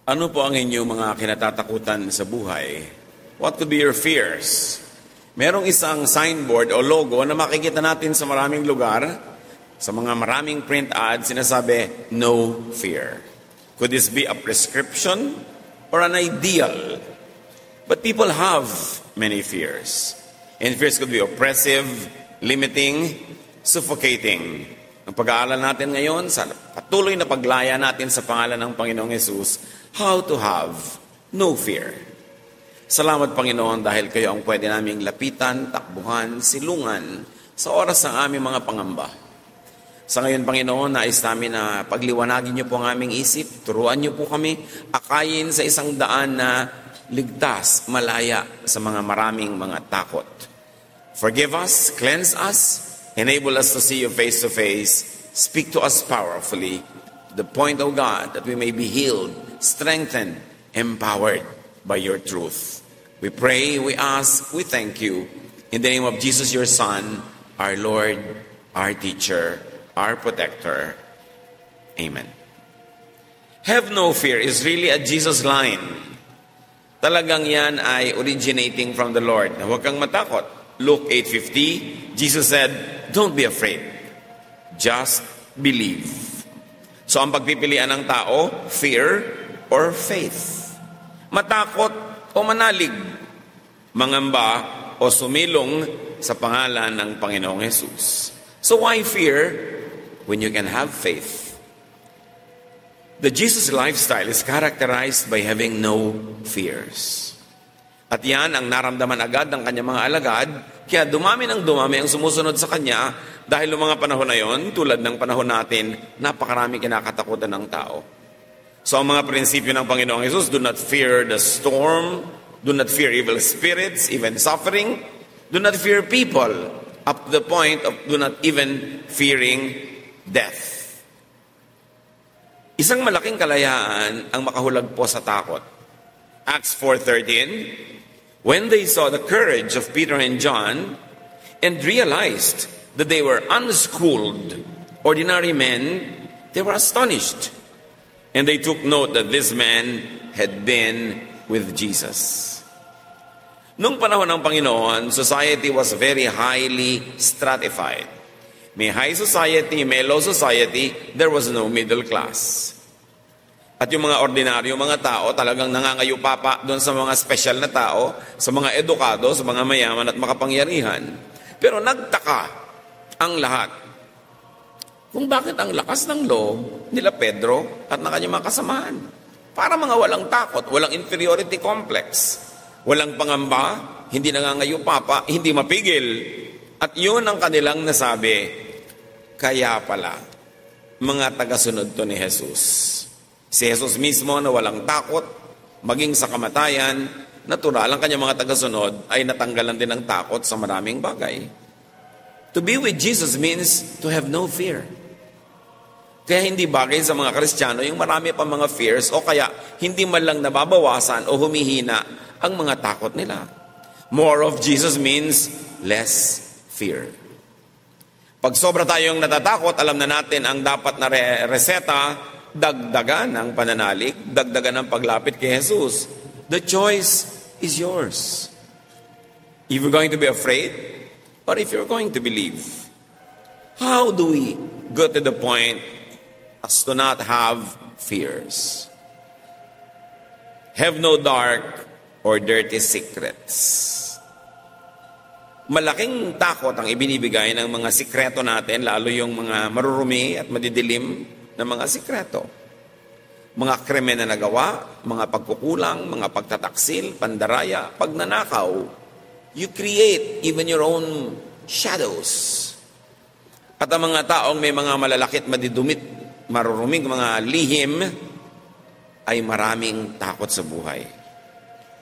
Ano po ang inyong mga kinatatakutan sa buhay? What could be your fears? Merong isang signboard o logo na makikita natin sa maraming lugar, sa mga maraming print ads, sinasabi, no fear. Could this be a prescription or an ideal? But people have many fears. And fears could be oppressive, limiting, suffocating. Ang pag-aaral natin ngayon, sa patuloy na paglaya natin sa pangalan ng Panginoong Hesus, how to have no fear. Salamat, Panginoon, dahil kayo ang pwede naming lapitan, takbuhan, silungan sa oras ng aming mga pangamba. Sa ngayon, Panginoon, nais namin na pagliwanagin niyo po ang aming isip, turuan niyo po kami, akayin sa isang daan na ligtas, malaya sa mga maraming mga takot. Forgive us, cleanse us, enable us to see you face to face. Speak to us powerfully to the point, O God, that we may be healed, strengthened, empowered by your truth. We pray, we ask, we thank you. In the name of Jesus, your Son, our Lord, our teacher, our protector. Amen. Have no fear is really a Jesus line. Talagang yan ay originating from the Lord. Huwag kang matakot. Luke 8:50, Jesus said, don't be afraid. Just believe. So ang pagpipilian ng tao, fear or faith. Matakot o manalig. Mangamba o sumilong sa pangalan ng Panginoong Hesus. So why fear when you can have faith? The Jesus lifestyle is characterized by having no fears. At yan ang naramdaman agad ng kanyang mga alagad, kaya dumami ng dumami ang sumusunod sa kanya dahil noong mga panahon na yon, tulad ng panahon natin, napakarami kinakatakutan ng tao. So ang mga prinsipyo ng Panginoong Hesus, do not fear the storm, do not fear evil spirits, even suffering, do not fear people, up to the point of do not even fearing death. Isang malaking kalayaan ang makahulag po sa takot. Acts 4:13, when they saw the courage of Peter and John and realized that they were unschooled, ordinary men, they were astonished. And they took note that this man had been with Jesus. Nung panahon ng Panginoon, society was very highly stratified. May high society, may low society, there was no middle class. At yung mga ordinaryo, mga tao, talagang nangangayupapa doon sa mga special na tao, sa mga edukado, sa mga mayaman at makapangyarihan. Pero nagtaka ang lahat kung bakit ang lakas ng loob nila Pedro at ng kanyang mga kasamahan. Para mga walang takot, walang inferiority complex, walang pangamba, hindi nangangayupapa, hindi mapigil. At yun ang kanilang nasabi, kaya pala, mga tagasunod to ni Jesus. Si Jesus mismo na walang takot, maging sa kamatayan, natural ang kanyang mga tagasunod ay natanggalan din ng takot sa maraming bagay. To be with Jesus means to have no fear. Kaya hindi bagay sa mga Kristiyano yung marami pa mga fears o kaya hindi man lang nababawasan o humihina ang mga takot nila. More of Jesus means less fear. Pag sobra tayong natatakot, alam na natin ang dapat na reseta, dagdagan ang pananalig, dagdagan ang paglapit kay Jesus. The choice is yours. If you're going to be afraid, or if you're going to believe. How do we go to the point as to not have fears? Have no dark or dirty secrets. Malaking takot ang ibinibigay ng mga sikreto natin, lalo yung mga marurumi at madidilim na mga sikreto. Mga krimen na nagawa, mga pagkukulang, mga pagtataksil, pandaraya, pagnanakaw. You create even your own shadows. At ang mga taong may mga malalakit, madidumit, maruruming mga lihim, ay maraming takot sa buhay.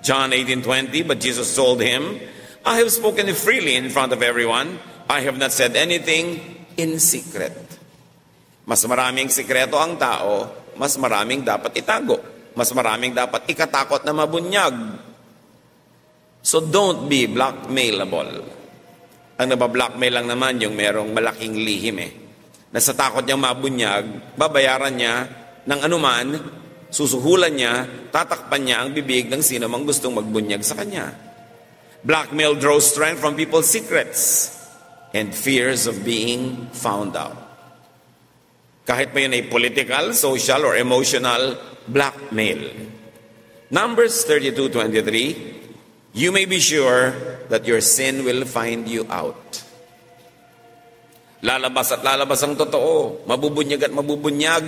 John 18:20, but Jesus told him, I have spoken freely in front of everyone. I have not said anything in secret. Mas maraming sikreto ang tao, mas maraming dapat itago. Mas maraming dapat ikatakot na mabunyag. So don't be blackmailable. Ang nabablockmail lang naman yung merong malaking lihim Na sa takot niyang mabunyag, babayaran niya ng anuman Susuhulan niya, tatakpan niya ang bibig ng sino mang gustong magbunyag sa kanya. Blackmail draws strength from people's secrets and fears of being found out. Kahit pa yun ay political, social, or emotional blackmail. Numbers 32:23, you may be sure that your sin will find you out. Lalabas at lalabas ang totoo. Mabubunyag at mabubunyag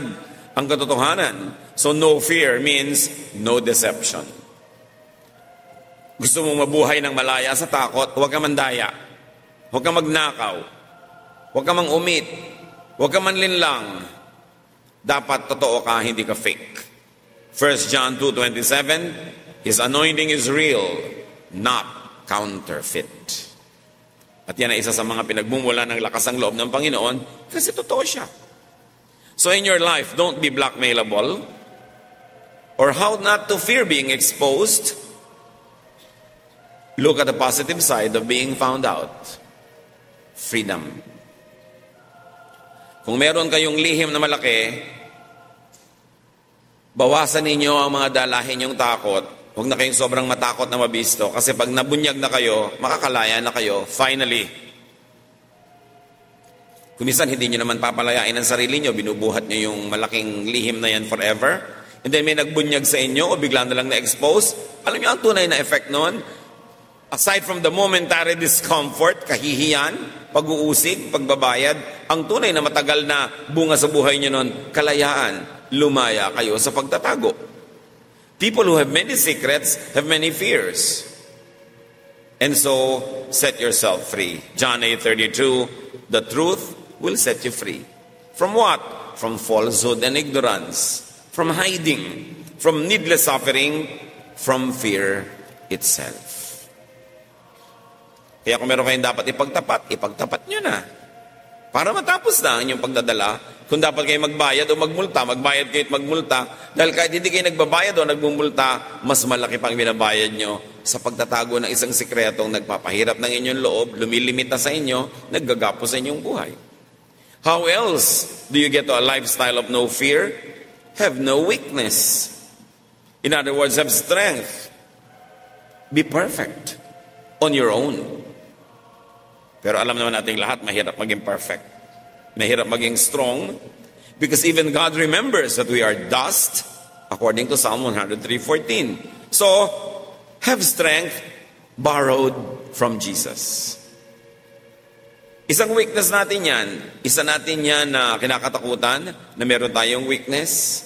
ang katotohanan. So no fear means no deception. Gusto mong mabuhay ng malaya sa takot, huwag ka mandaya. Huwag ka magnakaw. Huwag ka mang-umit. Huwag ka manlinlang. Dapat totoo ka, hindi ka fake. 1 John 2:27, His anointing is real, not counterfeit. At yan ay isa sa mga pinagmumula ng lakas ng loob ng Panginoon kasi totoo siya. So in your life, don't be blackmailable or how not to fear being exposed. Look at the positive side of being found out. Freedom. Kung meron kayong lihim na malaki, bawasan ninyo ang mga dalahin yung takot. Huwag na kayong sobrang matakot na mabisto kasi pag nabunyag na kayo, makakalaya na kayo, finally. Kung minsan hindi nyo naman papalayain ang sarili nyo, binubuhat nyo yung malaking lihim na yan forever, and then may nagbunyag sa inyo o bigla na lang na-expose, alam nyo ang tunay na effect nun? Aside from the momentary discomfort, kahihiyan, pag-uusig, pagbabayad, ang tunay na matagal na bunga sa buhay nyo nun, kalayaan, lumaya kayo sa pagtatago. People who have many secrets have many fears. And so, set yourself free. John 8:32, the truth will set you free. From what? From falsehood and ignorance. From hiding. From needless suffering. From fear itself. Kaya kung meron kayong dapat ipagtapat nyo na. Para matapos na ang inyong pagdadala. Kung dapat kayo magbayad o magmulta, magbayad kayo at magmulta. Dahil kahit hindi kayo nagbabayad o nagmumulta, mas malaki pang binabayad nyo sa pagtatago ng isang sikretong nagpapahirap ng inyong loob, lumilimita sa inyo, naggagapo sa inyong buhay. How else do you get to a lifestyle of no fear? Have no weakness. In other words, have strength. Be perfect on your own. Pero alam naman natin lahat, mahirap maging perfect. Mahirap maging strong. Because even God remembers that we are dust, according to Psalm 103:14. So, have strength borrowed from Jesus. Isang weakness natin yan. Isa natin yan na kinakatakutan na meron tayong weakness.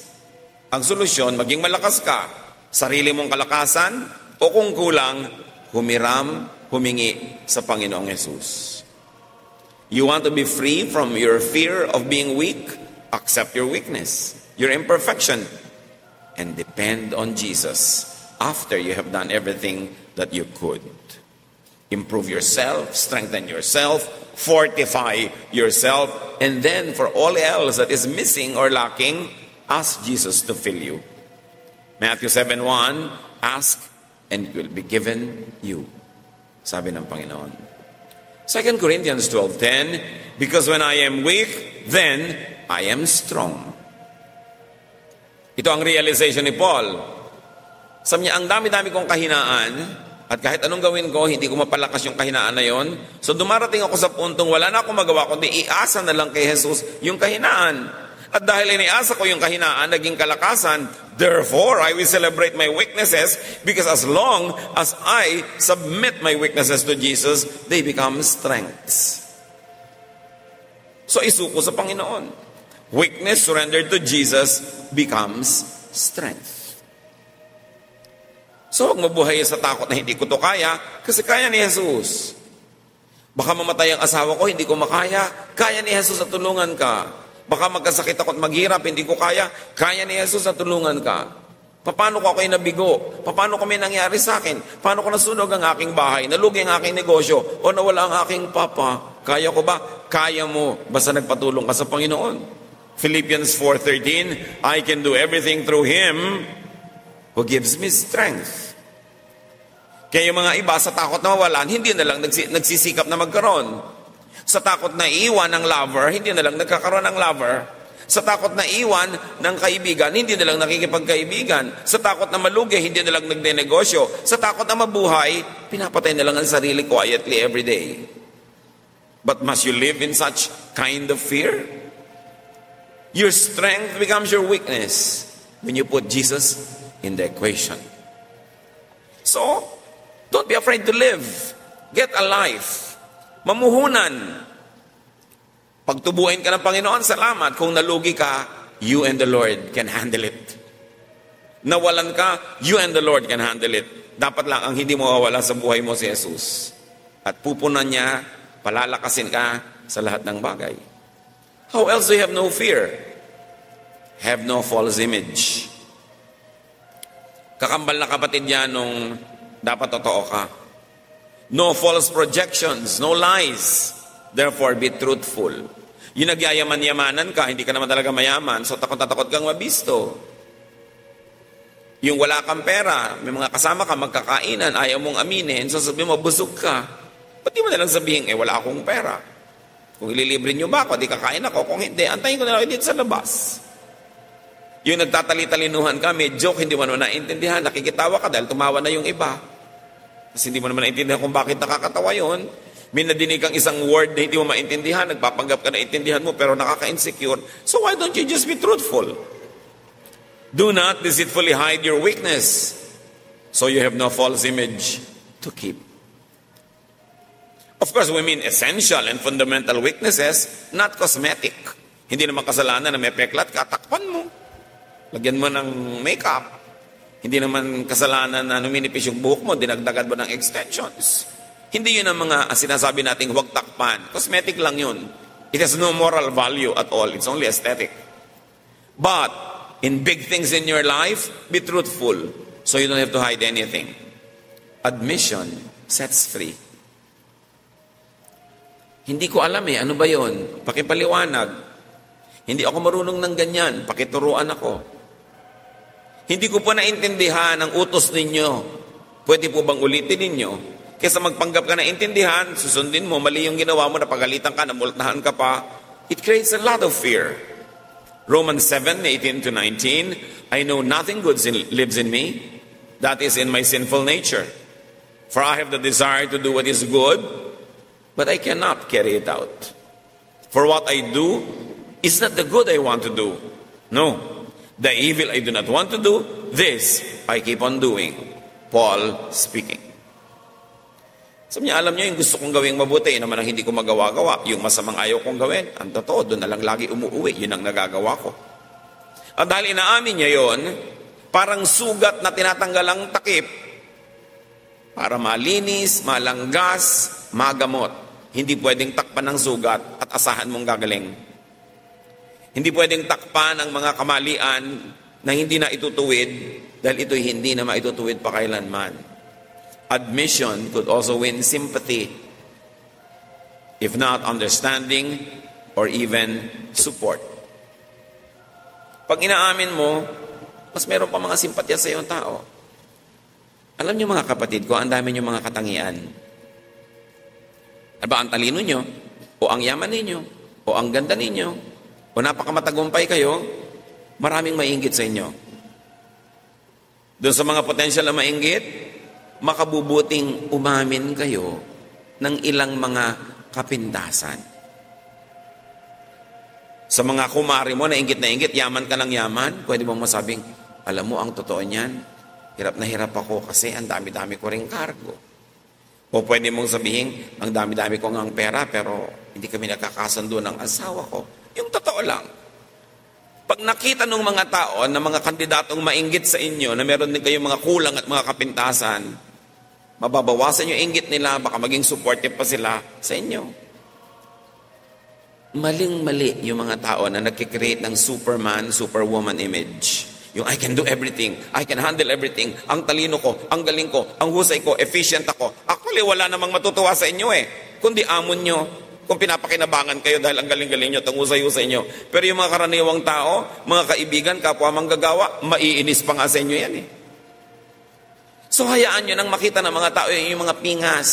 Ang solusyon, maging malakas ka. Sarili mong kalakasan o kung kulang, humingi sa Panginoong Yesus. You want to be free from your fear of being weak? Accept your weakness, your imperfection, and depend on Jesus after you have done everything that you could. Improve yourself, strengthen yourself, fortify yourself, and then for all else that is missing or lacking, ask Jesus to fill you. Matthew 7:1, ask and it will be given you. Sabi ng Panginoon. 2 Corinthians 12:10, because when I am weak, then I am strong. Ito ang realization ni Paul. Sabi niya, ang dami-dami kong kahinaan, at kahit anong gawin ko, hindi ko mapalakas yung kahinaan na yon. So dumarating ako sa puntong wala na akong magawa, kundi iasa na lang kay Jesus yung kahinaan. At dahil iniasa ko yung kahinaan, naging kalakasan, therefore, I will celebrate my weaknesses because as long as I submit my weaknesses to Jesus, they become strengths. So isuko sa Panginoon. Weakness surrendered to Jesus becomes strength. So huwag mabuhay sa takot na hindi ko to kaya, kasi kaya ni Jesus. Baka mamatay ang asawa ko, hindi ko makaya, kaya ni Jesus na tulungan ka. Baka magkasakit ako at maghirap, hindi ko kaya ni Jesus na tulungan ka. Paano ko ako'y nabigo? Paano kami nangyari sa akin? Paano ko nasunog ang aking bahay? Nalugi ang aking negosyo? O nawala ang aking papa? Kaya ko ba? Kaya mo. Basta nagpatulong ka sa Panginoon. Philippians 4:13, I can do everything through Him who gives me strength. Kaya yung mga iba sa takot na mawalan, hindi na lang nagsisikap na magkaroon. Sa takot na iwan ng lover, hindi na lang nagkakaroon ng lover. Sa takot na iwan ng kaibigan, hindi na lang nakikipagkaibigan. Sa takot na malugi, hindi na lang nagdenegosyo. Sa takot na mabuhay, pinapatay na lang ang sarili quietly every day. But must you live in such kind of fear? Your strength becomes your weakness when you put Jesus in the equation. So, don't be afraid to live. Get a life. Mamuhunan. Pagtubuhin ka ng Panginoon, salamat. Kung nalugi ka, you and the Lord can handle it. Nawalan ka, you and the Lord can handle it. Dapat lang ang hindi mo mawawala sa buhay mo si Jesus. At pupunan niya, palalakasin ka sa lahat ng bagay. How else do you have no fear? Have no false image. Kakambal na kapatid niya nung dapat totoo ka. No false projections, no lies. Therefore, be truthful. Yung nagyayaman-yamanan ka, hindi ka naman talaga mayaman, so takot kang mabisto. Yung wala kang pera, may mga kasama ka, magkakainan, ayaw mong aminin, so sabihin mo, busog ka. Ba't di mo nalang sabihin, wala akong pera. Kung ililibre nyo ba ako, di kakain ako. Kung hindi, antayin ko na lang dito sa labas. Yung nagtatali-talinuhan ka, may joke, hindi mo naman naintindihan, nakikitawa ka dahil tumawa na yung iba. Kasi hindi mo naman naintindihan kung bakit nakakatawa yun. May nadinig kang isang word na hindi mo maintindihan, nagpapanggap ka na intindihan mo, pero nakaka-insecure. So why don't you just be truthful? Do not deceitfully hide your weakness, so you have no false image to keep. Of course, we mean essential and fundamental weaknesses, not cosmetic. Hindi naman kasalanan na may peklat ka, takpan mo. Lagyan mo ng makeup. Hindi naman kasalanan na numinipis yung buhok mo, dinagdagan mo ng extensions. Hindi yun ang mga sinasabi nating huwag takpan. Cosmetic lang yun. It has no moral value at all. It's only aesthetic. But, in big things in your life, be truthful. So you don't have to hide anything. Admission sets free. Hindi ko alam ano ba yun? Pakipaliwanag. Hindi ako marunong ng ganyan. Pakituruan ako. Hindi ko po naintindihan ang utos ninyo. Pwede po bang ulitin ninyo? Kesa magpanggap ka na intindihan, susundin mo, mali yung ginawa mo, napagalitan ka, namultahan ka pa, it creates a lot of fear. Romans 7:18-19, I know nothing good lives in me, that is in my sinful nature. For I have the desire to do what is good, but I cannot carry it out. For what I do is not the good I want to do. No, the evil I do not want to do, this I keep on doing. Paul speaking. Sabi niya, alam niyo yung gusto kong gawing mabuti, yun naman ang hindi ko magawa-gawa. Yung masamang ayaw kong gawin, ang totoo, doon na lang lagi umuwi. Yun ang nagagawa ko. At dahil inaamin niya yon, parang sugat na tinatanggal ang takip para malinis, malanggas, magamot. Hindi pwedeng takpan ng sugat at asahan mong gagaling. Hindi pwedeng takpan ang mga kamalian na hindi na itutuwid dahil ito'y hindi na maitutuwid pa kailanman. Admission could also win sympathy, if not understanding or even support. Pag inaamin mo, mas meron pa mga simpatya sa iyong tao. Alam niyo mga kapatid ko, ang dami niyo mga katangian. Ano ba ang talino niyo? O ang yaman ninyo? O ang ganda ninyo? O napakamatagumpay kayo? Maraming mainggit sa inyo. Doon sa mga potential na mainggit, makabubuting umamin kayo ng ilang mga kapintasan. Sa mga kumari mo na inggit, yaman ka ng yaman, pwede mong masabing, alam mo, ang totoo niyan, hirap na hirap ako kasi ang dami-dami ko ring kargo. O pwede mong sabihin, ang dami-dami ko ngang pera pero hindi kami nakakasundo ng asawa ko. Yung totoo lang. Pag nakita ng mga tao na mga kandidatong mainggit sa inyo na meron din kayong mga kulang at mga kapintasan, mababawasan yung inggit nila, baka maging supportive pa sila sa inyo. Maling-mali yung mga tao na nagkikreate ng Superman, Superwoman image. Yung I can do everything, I can handle everything, ang talino ko, ang galing ko, ang husay ko, efficient ako. Actually, wala namang matutuwa sa inyo kundi amon nyo. Kung pinapakinabangan kayo dahil ang galing-galing nyo, ang husay-husay nyo. Pero yung mga karaniwang tao, mga kaibigan, kapwa manggagawa, maiinis pa nga sa inyo yan So hayaan nyo nang makita ng mga tao yung mga pingas.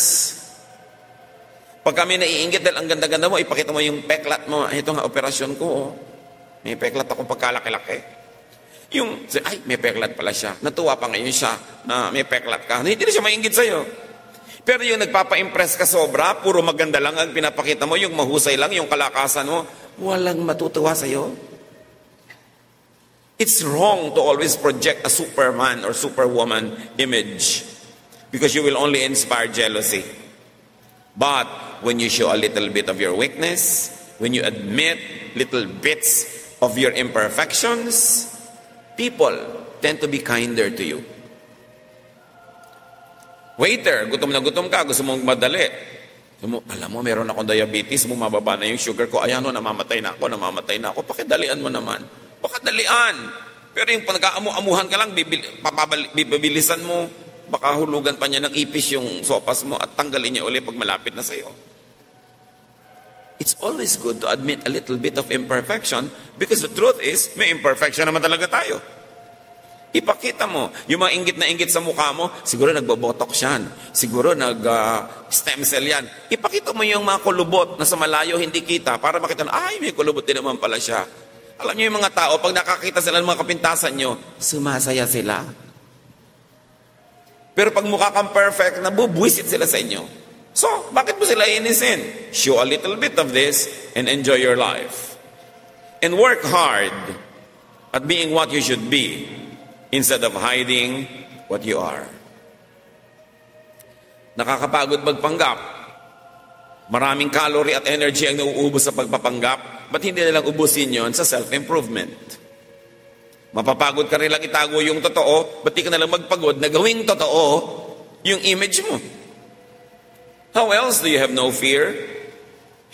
Pag kami naiinggit dahil ang ganda-ganda mo, ipakita mo yung peklat mo. Ito nga, operasyon ko. May peklat ako pagkalaki-laki. Yung, ay, may peklat pala siya. Natuwa pa ngayon siya na may peklat ka. Hindi na siya mainggit sa'yo. Pero yung nagpapa-impress ka sobra, puro maganda lang ang pinapakita mo, yung mahusay lang, yung kalakasan mo, walang matutuwa sa'yo. It's wrong to always project a superman or superwoman image because you will only inspire jealousy. But when you show a little bit of your weakness, when you admit little bits of your imperfections, people tend to be kinder to you. Waiter, gutom na gutom ka, gusto mong madali. Alam mo, meron akong diabetes, bumababa na yung sugar ko. Ayan o, namamatay na ako. Pakidalian mo naman. Pakidalian. Pero yung pagkaamu-amuhan ka lang, bibilisan mo, baka hulugan pa niya ng ipis yung sopas mo at tanggalin niya uli pag malapit na sa'yo. It's always good to admit a little bit of imperfection because the truth is, may imperfection naman talaga tayo. Ipakita mo. Yung mga inggit na inggit sa mukha mo, siguro nagbobotox yan. Siguro nag-stem cell yan. Ipakita mo yung mga kulubot na sa malayo hindi kita para makita na, ay, may kulubot din naman pala siya. Alam niyo yung mga tao, pag nakakita sila ng mga kapintasan nyo, sumasaya sila. Pero pag mukha kang perfect, nabubwisit sila sa inyo. So, bakit mo sila inisin? Show a little bit of this and enjoy your life. And work hard at being what you should be instead of hiding what you are. Nakakapagod magpanggap. Maraming calorie at energy ang nauubos sa pagpapanggap. Ba't hindi nilang ubusin yon sa self-improvement? Mapapagod ka rin lang itago yung totoo. Ba't di ka nalang magpagod na gawing totoo yung image mo? How else do you have no fear?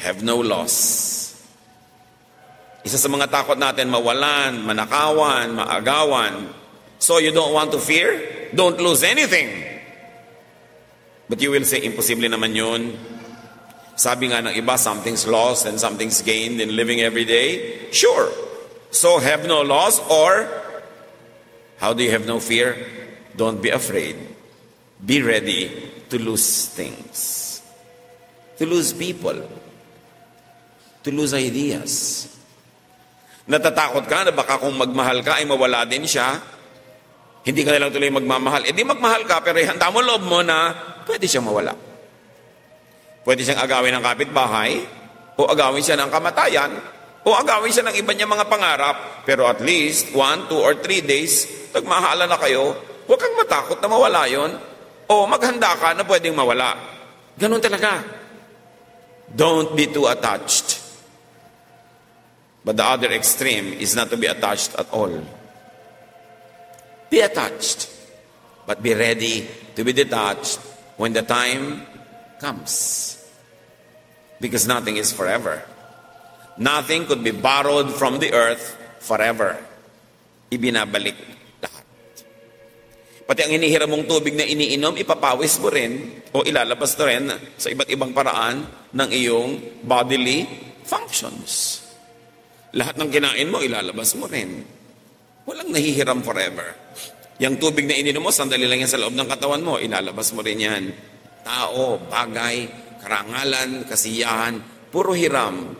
Have no loss. Isa sa mga takot natin, mawalan, manakawan, maagawan. So you don't want to fear? Don't lose anything. But you will say, imposible naman yun. Sabi nga ng iba, something's lost and something's gained in living every day. Sure. So have no loss, or how do you have no fear? Don't be afraid. Be ready to lose things. To lose people. To lose ideas. Natatakot ka na baka kung magmahal ka ay mawala din siya. Hindi ka na lang tuloy magmamahal. Di magmahal ka, pero handa mo loob mo na pwede siyang mawala. Pwede siyang agawin ng kapitbahay, o agawin siya ng kamatayan, o agawin siya ng iba niya mga pangarap, pero at least 1, 2, or 3 days, nagmahala na kayo, huwag kang matakot na mawala yon, o maghanda ka na pwedeng mawala. Ganun talaga. Don't be too attached. But the other extreme is not to be attached at all. Be attached, but be ready to be detached when the time comes. Because nothing is forever. Nothing could be borrowed from the earth forever. Ibinabalik lahat. Pati ang hinihiram mong tubig na iniinom, ipapawis mo rin o ilalabas na rin sa iba't ibang paraan ng iyong bodily functions. Lahat ng kinain mo, ilalabas mo rin. Walang nahihiram forever. Yung tubig na ininom mo, sandali lang yan sa loob ng katawan mo, ilalabas mo rin yan. Tao, bagay, karangalan, kasiyahan, puro hiram.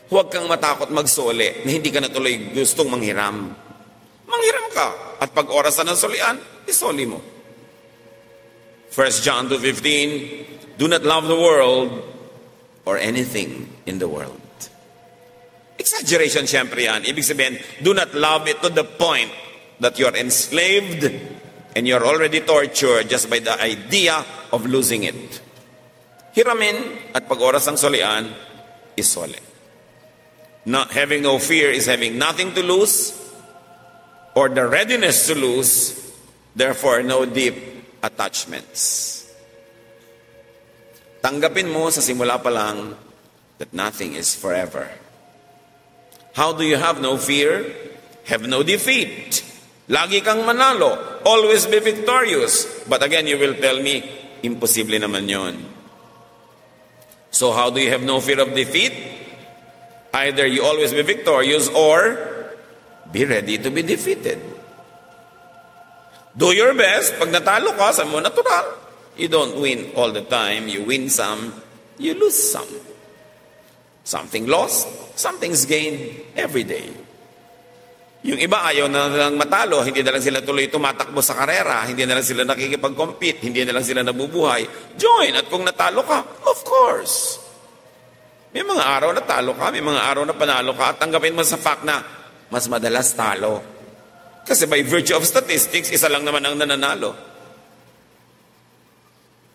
Huwag kang matakot magsole na hindi ka na tuloy gustong manghiram. Manghiram ka. At pag oras na ng solian, isoli mo. 1 John 2:15, do not love the world or anything in the world. Exaggeration siyempre yan. Ibig sabihin, do not love it to the point that you're enslaved and you're already tortured just by the idea of losing it. Hiramin at pag oras ng solian, isole. Not having no fear is having nothing to lose or the readiness to lose, therefore no deep attachments. Tanggapin mo sa simula pa lang that nothing is forever. How do you have no fear? Have no defeat. Lagi kang manalo. Always be victorious. But again, you will tell me, imposible naman yon. So how do you have no fear of defeat? Either you always be victorious or be ready to be defeated. Do your best. Pag natalo ka, sa mo natural. You don't win all the time. You win some, you lose some. Something lost, something's gained every day. Yung iba ayaw na lang matalo, hindi na lang sila tuloy tumatakbo sa karera, hindi na lang sila nakikipag-compete, hindi na lang sila nabubuhay. Join, at kung natalo ka, of course. May mga araw na talo ka, may mga araw na panalo ka, at tanggapin mo sa fact na mas madalas talo. Kasi by virtue of statistics, isa lang naman ang nananalo.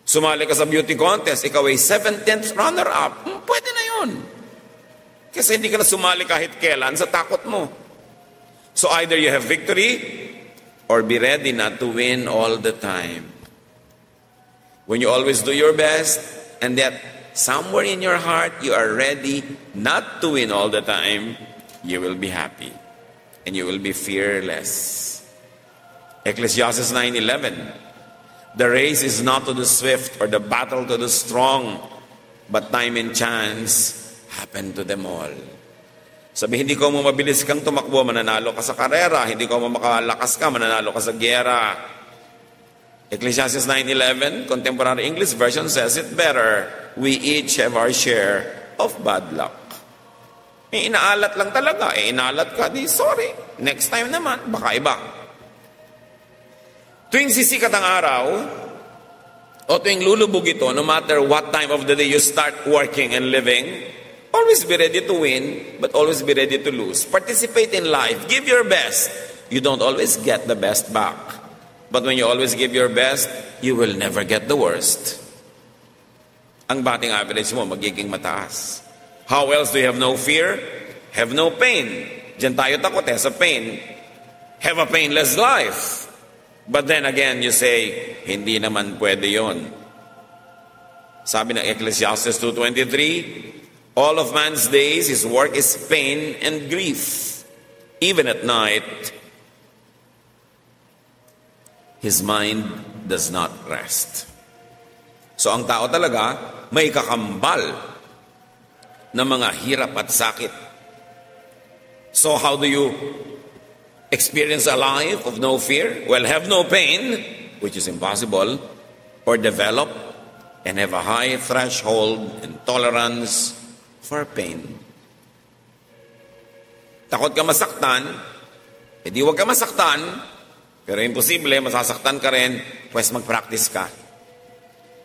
Sumali ka sa beauty contest, ikaw ay 17th runner-up. Pwede na yun. Kasi hindi ka na sumali kahit kailan sa takot mo. So either you have victory or be ready not to win all the time. When you always do your best and that somewhere in your heart you are ready not to win all the time, you will be happy and you will be fearless. Ecclesiastes 9:11. The race is not to the swift or the battle to the strong, but time and chance happen to them all. Sabi, hindi ko mo mabilis kang tumakbo, mananalo ka sa karera. Hindi ko mo makalakas ka, mananalo ka sa gyera. Ecclesiastes 9:11, Contemporary English Version says it better. We each have our share of bad luck. Inaalat lang talaga. Inaalat ka, di sorry. Next time naman, baka iba. Tuwing sisikat ang araw, o tuwing lulubog ito, no matter what time of the day you start working and living, always be ready to win, but always be ready to lose. Participate in life. Give your best. You don't always get the best back. But when you always give your best, you will never get the worst. Ang batting average mo, magiging mataas. How else do you have no fear? Have no pain. Diyan tayo takot sa pain. Have a painless life. But then again, you say, hindi naman pwede yon. Sabi ng Ecclesiastes 2:23, all of man's days, his work is pain and grief. Even at night, his mind does not rest. So ang tao talaga, may kakambal na mga hirap at sakit. So how do you experience a life of no fear? Well, have no pain, which is impossible, or develop and have a high threshold and tolerance for pain. Takot ka masaktan, edi huwag ka masaktan, pero imposible, masasaktan ka rin, pues mag-practice ka.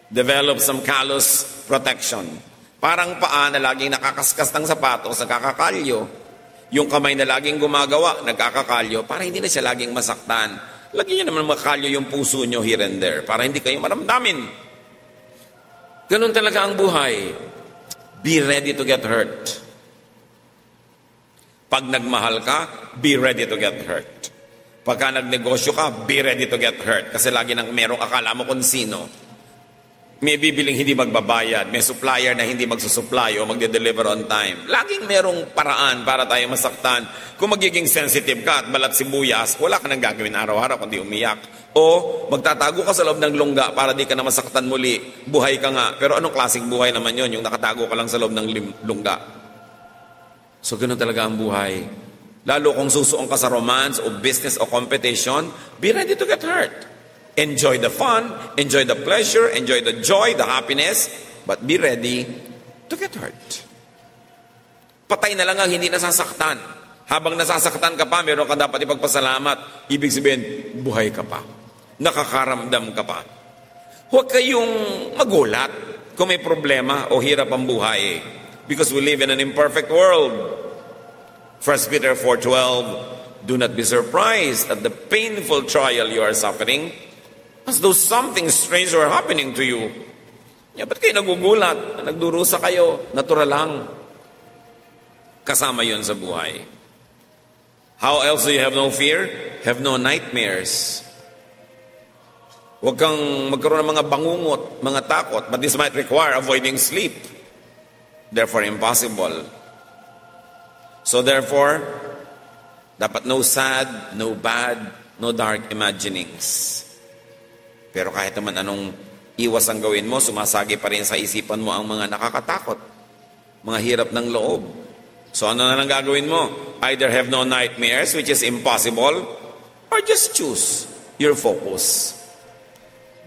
Develop some callous protection. Parang paa na laging nakakaskas ng sapatos, nagkakakalyo. Yung kamay na laging gumagawa, nagkakakalyo, para hindi na siya laging masaktan. Lagyan niyo naman makalyo yung puso nyo here and there, para hindi kayo maramdamin. Ganun talaga ang buhay. Be ready to get hurt. Pag nagmahal ka, be ready to get hurt. Pagka nagnegosyo ka, be ready to get hurt. Kasi lagi nang merong akala mo kung sino. May bibiling hindi magbabayad, may supplier na hindi magsusupply o magde-deliver on time. Laging merong paraan para tayo masaktan. Kung magiging sensitive ka at balat sibuyas, wala ka nang gagawin araw-araw kundi umiyak. O magtatago ka sa loob ng lungga para di ka na masaktan muli. Buhay ka nga. Pero anong klaseng buhay naman yon? Yung nakatago ka lang sa loob ng lungga. So ganoon talaga ang buhay. Lalo kung susuong ka sa romance o business o competition, be ready to get hurt. Enjoy the fun, enjoy the pleasure, enjoy the joy, the happiness, but be ready to get hurt. Patay na lang ang hindi nasasaktan. Habang nasasaktan ka pa, meron ka dapat ipagpasalamat. Ibig sabihin, buhay ka pa. Nakakaramdam ka pa. Huwag kayong magulat kung may problema o hirap ang buhay. Because we live in an imperfect world. 1 Peter 4:12, do not be surprised at the painful trial you are suffering, as though something strange were happening to you. Ba't kayo nagugulat? Nagdurusa kayo. Natural lang. Kasama yun sa buhay. How else do you have no fear? Have no nightmares. Huwag kang magkaroon ng mga bangungot, mga takot, but this might require avoiding sleep. Therefore, impossible. So therefore, dapat no sad, no bad, no dark imaginings. Pero kahit naman anong iwas ang gawin mo, sumasagi pa rin sa isipan mo ang mga nakakatakot, mga hirap ng loob. So ano na lang gagawin mo? Either have no nightmares, which is impossible, or just choose your focus.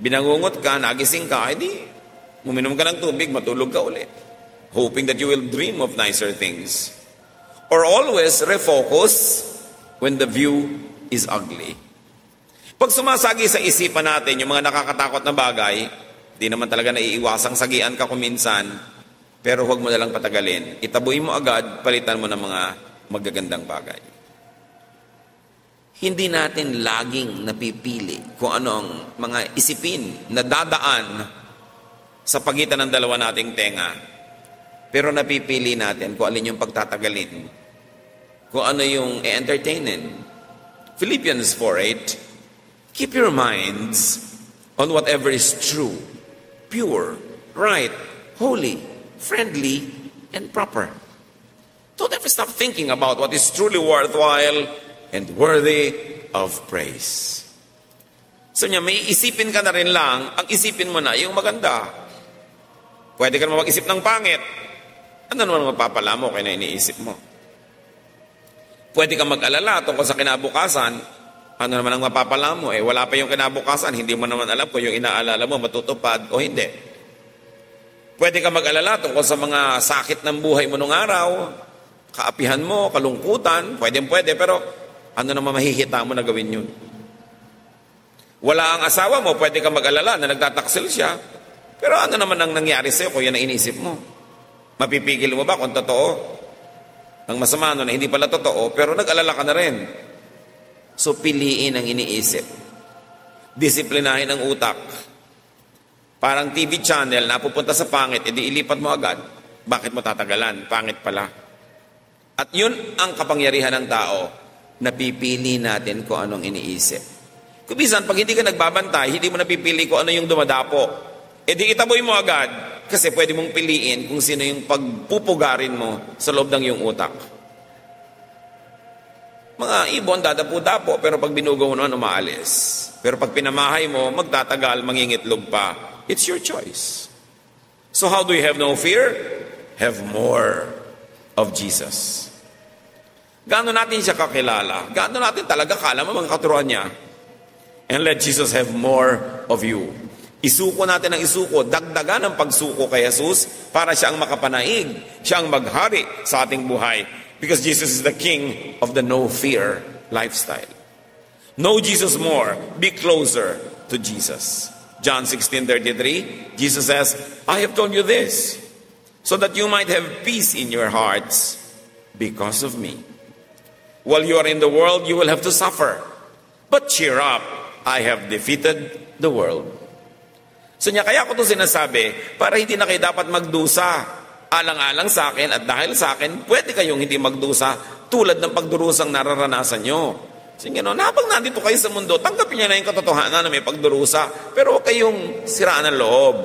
Binangungot ka, nagising ka, edi uminom ka ng tubig, matulog ka ulit. Hoping that you will dream of nicer things. Or always refocus when the view is ugly. Pag sumasagi sa isipan natin yung mga nakakatakot na bagay, di naman talaga naiiwasang sagian ka kuminsan, pero huwag mo nalang patagalin. Itaboy mo agad, palitan mo ng mga magagandang bagay. Hindi natin laging napipili kung ano ang mga isipin na dadaan sa pagitan ng dalawa nating tenga. Pero napipili natin kung alin yung pagtatagalin, kung ano yung i-entertainin. Philippians 4:8, keep your minds on whatever is true, pure, right, holy, friendly, and proper. Don't ever stop thinking about what is truly worthwhile and worthy of praise. So niya, may isipin ka na rin lang, ang isipin mo na yung maganda. Pwede ka naman mag-isip ng pangit. Ano naman mapapala mo kaya na iniisip mo? Pwede ka mag-alala tungkol sa kinabukasan. Ano naman ang mapapala mo? Wala pa yung kinabukasan, hindi mo naman alam kung yung inaalala mo matutupad o hindi. Pwede ka mag-alala tungkol sa mga sakit ng buhay mo nung araw, kaapihan mo, kalungkutan, pwede, pero ano naman mahihita mo na gawin yun? Wala ang asawa mo, pwede ka mag-alala na nagtataksil siya, pero ano naman ang nangyari sa'yo kung yan ang inisip mo? Mapipigil mo ba kung totoo? Ang masama na hindi pala totoo, pero nag-alala ka na rin. So piliin ang iniisip. Disiplinahin ang utak. Parang TV channel na pupunta sa pangit, edi ilipat mo agad. Bakit mo tatagalan? Pangit pala. At yun ang kapangyarihan ng tao. Napipili natin kung anong iniisip. Kung bisan, pag hindi ka nagbabantay, hindi mo napipili kung ano yung dumadapo. Edi itaboy mo agad. Kasi pwede mong piliin kung sino yung pagpupugarin mo sa loob ng iyong utak. Mga ibon, dadapo-dapo, pero pag binugaw mo naman, umaalis. Pero pag pinamahay mo, magtatagal, mangingitlog pa. It's your choice. So how do you have no fear? Have more of Jesus. Gaano natin siya kakilala? Gaano natin talaga kala mo mga katuruan niya? And let Jesus have more of you. Isuko natin ang isuko, dagdagan ang pagsuko kay Jesus para siya ang makapanaig, siya ang maghari sa ating buhay. Because Jesus is the King of the no-fear lifestyle. Know Jesus more. Be closer to Jesus. John 16:33, Jesus says, I have told you this, so that you might have peace in your hearts because of me. While you are in the world, you will have to suffer. But cheer up, I have defeated the world. So niya, kaya ko ito sinasabi, para hindi na kayo dapat magdusa. Alang-alang sa akin at dahil sa akin, pwede kayong hindi magdusa tulad ng pagdurusang nararanasan nyo. Sige, no, habang nandito kayo sa mundo, tanggapin niya na yung katotohanan na may pagdurusa. Pero huwag kayong siraan ng loob.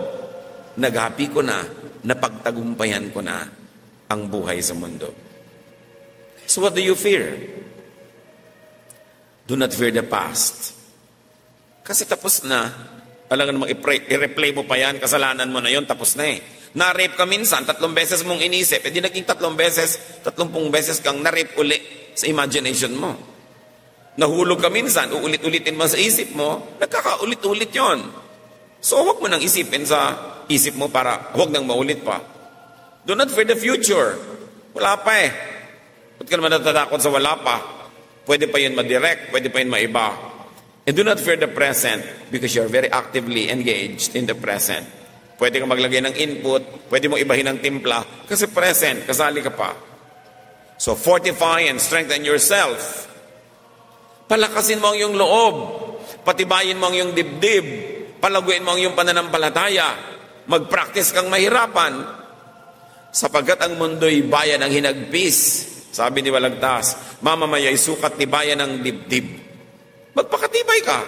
Nagapi ko na, napagtagumpayan ko na ang buhay sa mundo. So what do you fear? Do not fear the past. Kasi tapos na. Alam naman, i-replay mo pa yan, kasalanan mo na yon, tapos na Na-rape ka minsan, 3 beses mong inisip, di naging 3 beses, 30 beses kang na-rape uli sa imagination mo. Nahulog ka minsan, uulit-ulitin mo sa isip mo, nagkakaulit-ulit yon. So huwag mo nang isipin sa isip mo para huwag nang maulit pa. Do not fear the future. Wala pa Ba't ka naman natatakot sa wala pa? Pwede pa yun madirect, pwede pa yun maiba. And do not fear the present because you're very actively engaged in the present. Pwede kang maglagay ng input, pwede mo ibahin ng timpla, kasi present, kasali ka pa. So fortify and strengthen yourself. Palakasin mo ang iyong loob. Patibayin mo ang iyong dibdib. Palaguin mo ang iyong pananampalataya. Mag-practice kang mahirapan. Sapagkat ang mundo'y bayan ng hinagpis. Sabi ni Walagtas, mamamaya'y sukat ni bayan ng dibdib. Magpakatibay ka.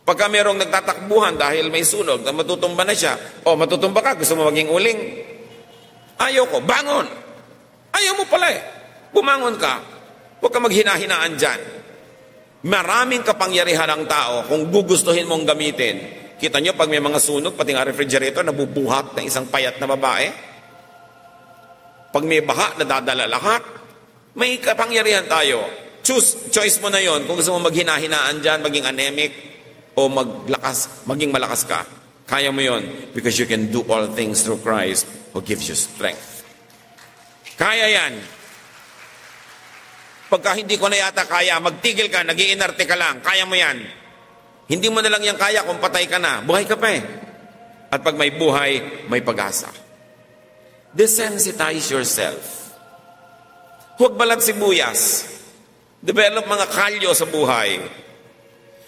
Pagka merong nagtatakbuhan dahil may sunog na matutumba na siya, matutumba ka, gusto mo maging uling? Ayaw ko, bangon! Ayaw mo pala Bumangon ka. Huwag ka maghina-hinaan dyan. Maraming kapangyarihan ng tao kung gugustuhin mong gamitin. Kita nyo, pag may mga sunog, pati nga refrigerator, nabubuhat ng isang payat na babae. Pag may baha, nadadala lahat. May kapangyarihan tayo. Choice mo na yon kung gusto mo maghina-hinaan dyan, maging anemic, o maging malakas ka. Kaya mo yon because you can do all things through Christ who gives you strength. Kaya yan. Pagka hindi ko na yata kaya, magtigil ka, nag-iinarte ka lang, kaya mo yan. Hindi mo na lang yan kaya kung patay ka na, buhay ka pa eh. At pag may buhay, may pag-asa. Desensitize yourself. Huwag balat sibuyas. Develop mga kalyo sa buhay.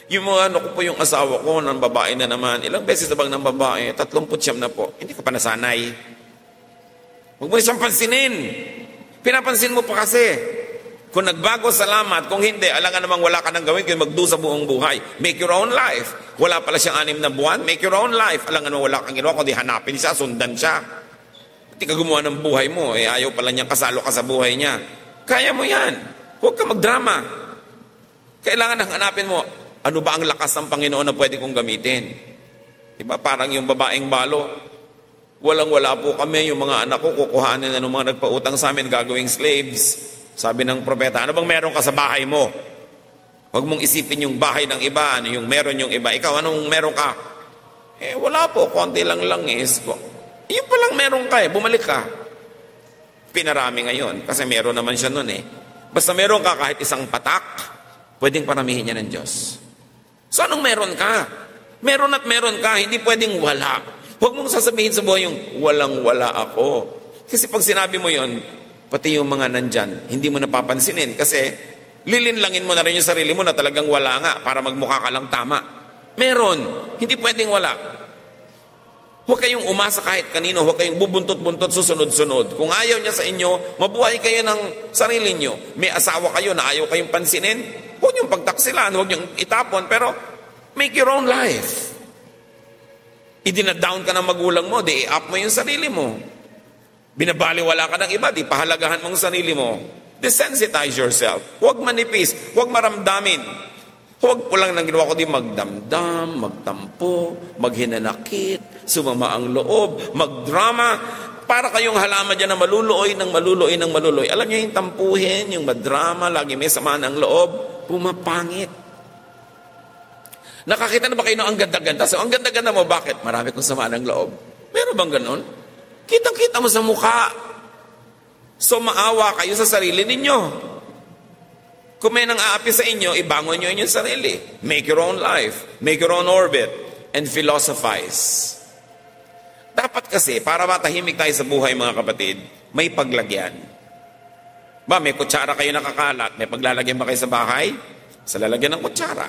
Yung mga ano ko po yung asawa ko, ng babae na naman, ilang beses na bang ng babae? 39 na po. Hindi ka pa nasanay. Huwag mo siyang pansinin. Pinapansin mo pa kasi. Kung nagbago, salamat. Kung hindi, alangan namang wala ka nang gawin kung magdusa buong buhay. Make your own life. Wala pala siyang 6 na buwan, make your own life. Alangan namang wala kang ginawa, kundi hanapin siya, sundan siya. Hindi ka gumawa ng buhay mo, ayaw pala niyang kasalo ka sa buhay niya. Kaya mo yan. Huwag ka magdrama. Kailangan hanapin mo, ano ba ang lakas ng Panginoon na pwede kong gamitin? Diba? Parang yung babaeng balo. Walang-wala po kami, yung mga anak ko, kukuhanin na ng mga nagpautang sa amin, gagawing slaves. Sabi ng propeta, ano bang meron ka sa bahay mo? Huwag mong isipin yung bahay ng iba, ano yung meron yung iba. Ikaw, anong meron ka? Wala po, konti lang langis. Yung palang meron ka bumalik ka. Pinarami ngayon, kasi meron naman siya nun Basta meron ka kahit isang patak, pwedeng paramihin niya ng Diyos. So anong meron ka? Meron at meron ka, hindi pwedeng wala. Huwag mong sasabihin sa buhay yung walang-wala ako. Kasi pag sinabi mo yon, pati yung mga nandyan, hindi mo napapansinin kasi lilinlangin mo na rin yung sarili mo na talagang wala nga para magmukha ka lang tama. Meron, hindi pwedeng wala. Huwag kayong umasa kahit kanino, huwag kayong bubuntot-buntot susunod-sunod. Kung ayaw niya sa inyo, mabuhay kayo ng sarili niyo. May asawa kayo na ayaw kayong pansinin, huwag niyong pagtaksilan, huwag niyong itapon, pero make your own life. Idinadown ka ng magulang mo, di i-up mo yung sarili mo. Binabaliwala ka ng iba, di pahalagahan mong sarili mo. Desensitize yourself. Huwag manipis, huwag maramdamin. Huwag po lang nang ginawa ko di magdamdam, magtampo, maghinanakit, sumama ang loob, magdrama. Para kayong halaman dyan na maluluoy ng maluloy ng maluloy. Alam niyo yung tampuhin, yung madrama, lagi may sama ng loob, pumapangit. Nakakita na ba kayo ng ang ganda-ganda? So ang ganda-ganda mo, bakit? Marami kong sama ng loob. Meron bang ganon? Kitang-kita mo sa mukha. So maawa kayo sa sarili ninyo. Kung may nang aapi sa inyo, ibangon nyo inyong sarili. Make your own life. Make your own orbit. And philosophize. Dapat kasi, para matahimik tayo sa buhay mga kapatid, may paglagyan. Ba, may kutsara kayo nakakalat. May paglalagyan ba kayo sa bahay? Sa lalagyan ng kutsara.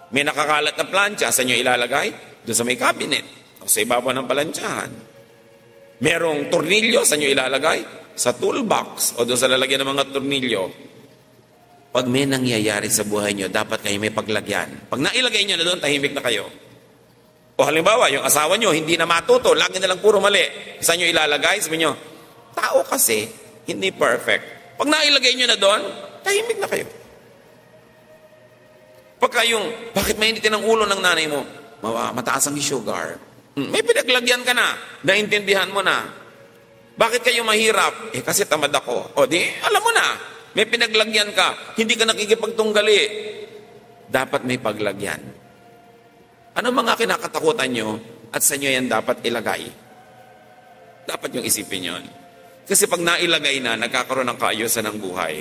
May nakakalat na plancha. Saan nyo ilalagay? Doon sa may cabinet. O sa ibabaw ng plantsahan. Merong tornilyo, saan nyo ilalagay? Sa toolbox o doon sa lalagyan ng mga tornilyo. Pag may nangyayari sa buhay nyo, dapat kayo may paglagyan. Pag nailagay nyo na doon, tahimik na kayo. O halimbawa, yung asawa nyo, hindi na matuto, lagi na lang puro mali. Saan nyo ilalagay? Sabi nyo, tao kasi, hindi perfect. Pag nailagay nyo na doon, tahimik na kayo. Pagka yung, bakit mainitin ang ulo ng nanay mo? Mataas ang sugar. May pinaglagyan ka na. Naintindihan mo na. Bakit kayo mahirap? Kasi tamad ako. O di, alam mo na. May pinaglagyan ka. Hindi ka nakikipagtunggali. Dapat may paglagyan. Ano mga kinakatakutan nyo at sa inyo yan dapat ilagay? Dapat yung isipin yun. Kasi pag nailagay na, nagkakaroon ng kaayusan ng buhay.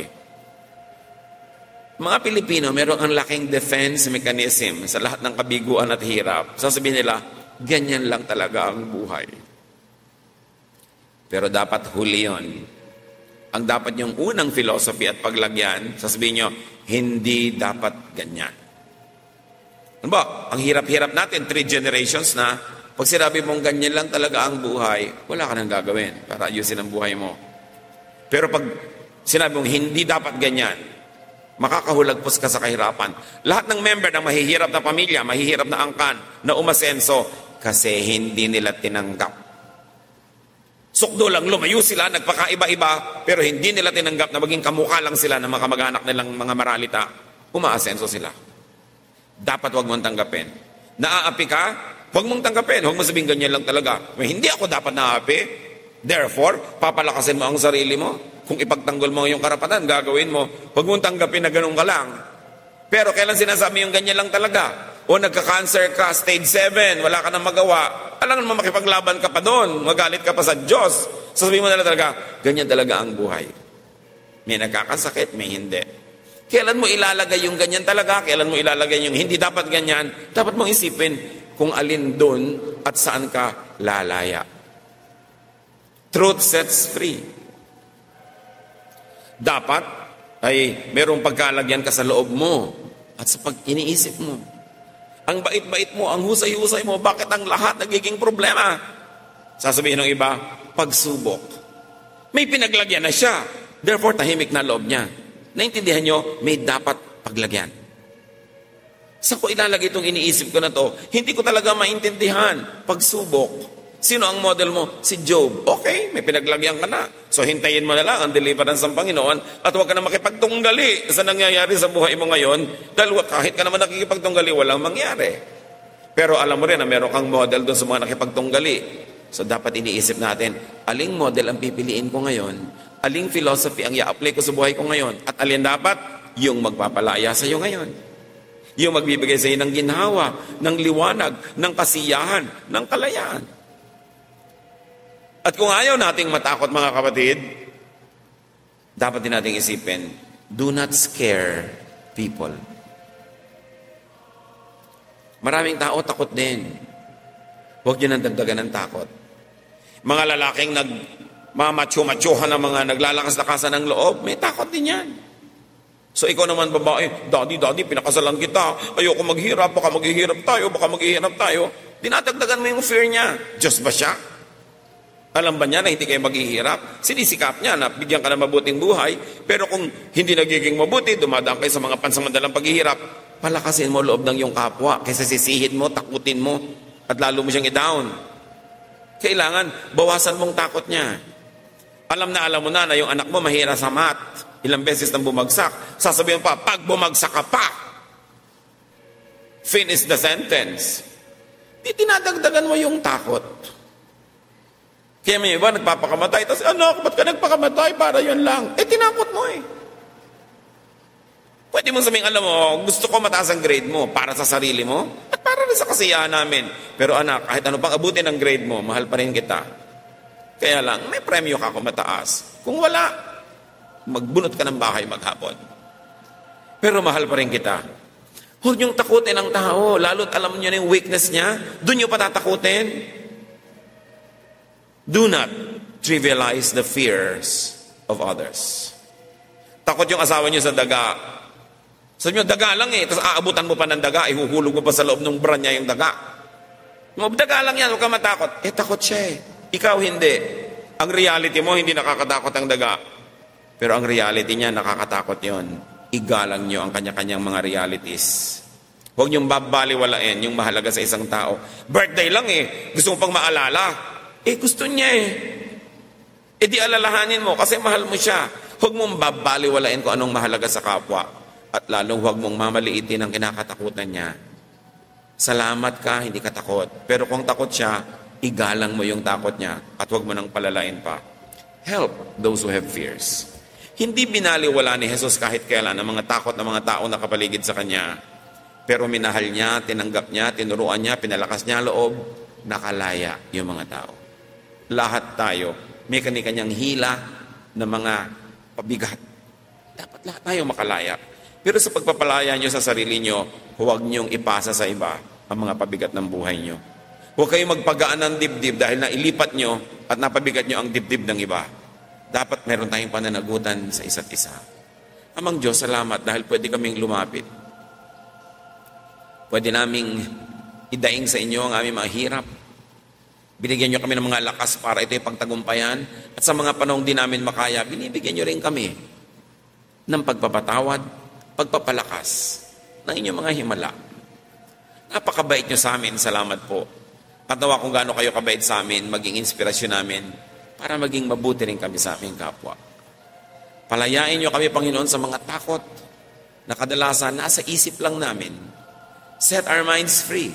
Mga Pilipino, meron ang laking defense mechanism sa lahat ng kabiguan at hirap. Sasabihin nila, ganyan lang talaga ang buhay. Pero dapat huli yun. Ang dapat yung unang philosophy at paglagyan, sasabihin nyo, hindi dapat ganyan. Ano ba? Ang hirap-hirap natin, 3 generations na, pag sinabi mong ganyan lang talaga ang buhay, wala ka nang gagawin para ayusin ang buhay mo. Pero pag sinabi mong hindi dapat ganyan, makakahulagpos ka sa kahirapan. Lahat ng member ng mahihirap na pamilya, mahihirap na angkan, na umasenso, kasi hindi nila tinanggap. Sukdo lang, lumayo sila, nagpakaiba-iba, pero hindi nila tinanggap na maging kamukha lang sila ng mga kamag-anak nilang mga maralita. Umaasenso sila. Dapat wag mong tanggapin. Naaapi ka, wag mong tanggapin. Huwag mo sabihin ganyan lang talaga. Hindi ako dapat naaapi. Therefore, papalakasin mo ang sarili mo. Kung ipagtanggol mo yung karapatan, gagawin mo. Huwag mong tanggapin na ganun ka lang. Pero kailan sinasabi yung ganyan lang talaga? O nagka-cancer ka, stage 7, wala ka nang magawa. Alam mo makipaglaban ka pa doon. Magalit ka pa sa Diyos. Sasabihin mo na talaga, ganyan talaga ang buhay. May nagkakasakit, may hindi. Kailan mo ilalagay yung ganyan talaga? Kailan mo ilalagay yung hindi dapat ganyan? Dapat mong isipin kung alin doon at saan ka lalaya. Truth sets free. Dapat ay merong pagkalagyan ka sa loob mo at sa pag-iniisip mo. Ang bait-bait mo, ang husay-husay mo, bakit ang lahat nagiging problema? Sasabihin ng iba, pagsubok. May pinaglagyan na siya. Therefore, tahimik na loob niya. Naintindihan nyo, may dapat paglagyan. Saan ko ilalagay itong iniisip ko na to? Hindi ko talaga maintindihan. Pagsubok. Sino ang model mo? Si Job. Okay, may pinaglagyan ka na. So hintayin mo na lang ang deliverance ng Panginoon at huwag ka na makipagtunggali sa nangyayari sa buhay mo ngayon dahil kahit ka naman nakikipagtunggali, walang mangyari. Pero alam mo rin na meron kang model doon sa mga nakipagtunggali. So dapat iniisip natin, aling model ang pipiliin ko ngayon? Aling philosophy ang i-apply ko sa buhay ko ngayon? At alin dapat? Yung magpapalaya sa iyo ngayon. Yung magbibigay sa iyo ng ginhawa, ng liwanag, ng kasiyahan, ng kalayaan. At kung ayaw nating matakot mga kapatid, dapat din nating isipin, do not scare people. Maraming tao takot din. Huwag nyo nang dagdagan ng takot. Mga lalaking nagmamacho-machohan ng mga naglalakas-lakasan ng loob, may takot din yan. So ikaw naman babae, daddy, pinakasalan kita, ayoko maghirap, baka maghihirap tayo. Dinadagdagan mo yung fear niya. Diyos ba siya? Alam ba niya na hindi kayo maghihirap? Sinisikap niya na bigyan ka ng mabuting buhay, pero kung hindi nagiging mabuti, dumadaan kayo sa mga pansamantalang paghihirap, palakasin mo loob ng iyong kapwa, kaysa sisihin mo, takutin mo, at lalo mo siyang i-down. Kailangan, bawasan mong takot niya. Alam mo na yung anak mo mahira sa math, ilang beses nang bumagsak, sasabihin pa, pag bumagsak ka pa, finish the sentence. Di tinadagdagan mo yung takot. Kaya may iba nagpapakamatay, tapos anak, ba't ka nagpakamatay? Para yun lang. Tinakot mo eh. Pwede mong sabihin, alam mo, gusto ko mataas ang grade mo para sa sarili mo at para rin sa kasiyahan namin. Pero anak, kahit ano pang abutin ang grade mo, mahal pa rin kita. Kaya lang, may premyo ka kung mataas. Kung wala, magbunot ka ng bahay maghapon. Pero mahal pa rin kita. Huwag niyong takutin ang tao, lalo't alam niyo na yung weakness niya, doon niyo patatakutin. Do not trivialize the fears of others. Takot yung asawa niyo sa daga. Sabi niyo, daga lang eh. Tapos aabutan mo pa ng daga, ihuhulog mo pa sa loob ng bra niya yung daga. Daga lang yan, huwag ka matakot. Takot siya eh. Ikaw hindi. Ang reality mo, hindi nakakatakot ang daga. Pero ang reality niya, nakakatakot yon. Igalang niyo ang kanya-kanyang mga realities. Huwag niyong babaliwalain yung mahalaga sa isang tao. Birthday lang eh. Gusto mo pang maalala. Gusto niya eh. Di alalahanin mo kasi mahal mo siya. Huwag mong babaliwalain kung anong mahalaga sa kapwa. At lalong huwag mong mamaliitin ang kinakatakutan niya. Salamat ka, hindi ka takot. Pero kung takot siya, igalang mo yung takot niya at huwag mo nang palalain pa. Help those who have fears. Hindi binaliwala ni Jesus kahit kailan ang mga takot ng mga tao na kapaligid sa Kanya. Pero minahal niya, tinanggap niya, tinuruan niya, pinalakas niya loob, nakalaya yung mga tao. Lahat tayo, may kanya-kanyang hila na mga pabigat. Dapat lahat tayo makalaya. Pero sa pagpapalaya nyo sa sarili nyo, huwag nyong ipasa sa iba ang mga pabigat ng buhay nyo. Huwag kayong magpagaan ng dibdib dahil nailipat nyo at napabigat nyo ang dibdib ng iba. Dapat meron tayong pananagutan sa isa't isa. Amang Diyos, salamat dahil pwede kaming lumapit. Pwede naming idaing sa inyo ang aming mga hirap. Binigyan nyo kami ng mga lakas para ito yung pagtagumpayan. At sa mga panahong di namin makaya, binibigyan nyo rin kami ng pagpapatawad, pagpapalakas ng inyong mga himala. Napakabait nyo sa amin. Salamat po. At nawa kung gaano kayo kabait sa amin, maging inspirasyon namin para maging mabuti rin kami sa aming kapwa. Palayain nyo kami, Panginoon, sa mga takot na kadalasan nasa isip lang namin. Set our minds free.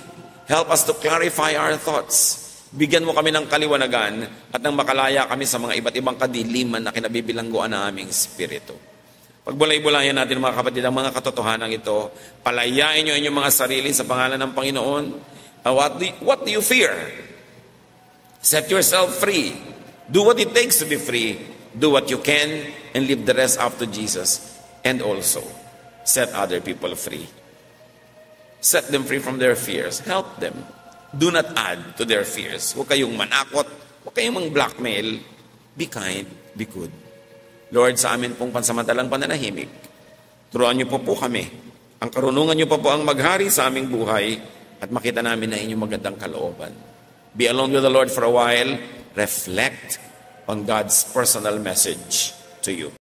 Help us to clarify our thoughts. Bigyan mo kami ng kaliwanagan at nang makalaya kami sa mga iba't ibang kadiliman na kinabibilangguan ng aming spirito. Pagbulay-bulayan natin mga kapatid ang mga katotohanan ito. Palayain nyo inyong mga sarili sa pangalan ng Panginoon. What do you fear? Set yourself free. Do what it takes to be free. Do what you can and leave the rest up to Jesus. And also, set other people free. Set them free from their fears. Help them. Do not add to their fears. Huwag kayong manakot. Huwag kayong mang-blackmail. Be kind. Be good. Lord, sa amin pong pansamantalang pananahimik, turuan niyo po kami. Ang karunungan niyo po ang maghari sa aming buhay at makita namin na inyong magandang kalooban. Be alone with the Lord for a while. Reflect on God's personal message to you.